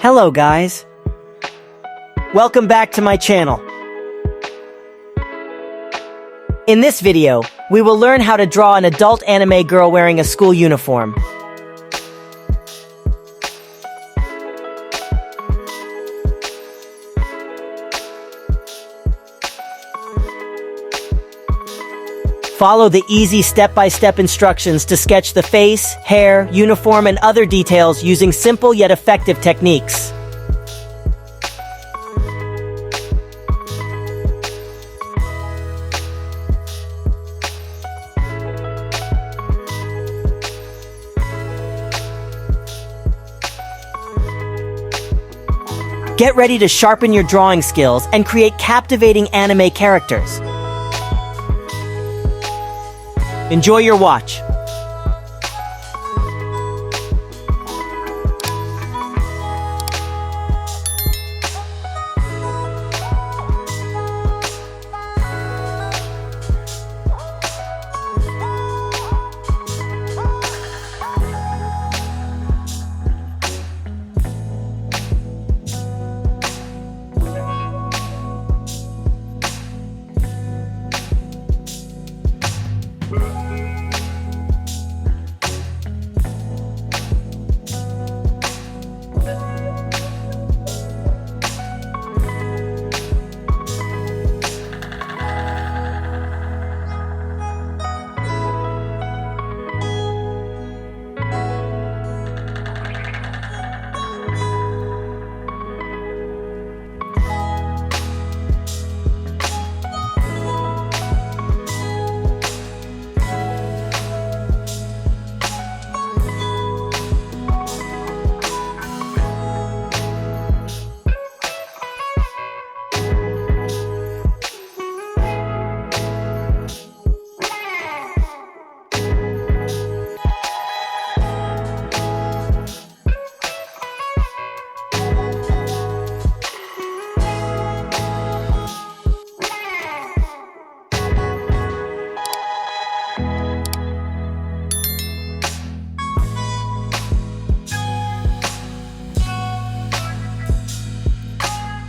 Hello guys. Welcome back to my channel. In this video, we will learn how to draw an adult anime girl wearing a school uniform. Follow the easy step-by-step instructions to sketch the face, hair, uniform, and other details using simple yet effective techniques. Get ready to sharpen your drawing skills and create captivating anime characters. Enjoy your watch.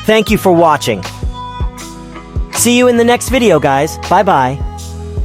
Thank you for watching. See you in the next video, guys. Bye-bye.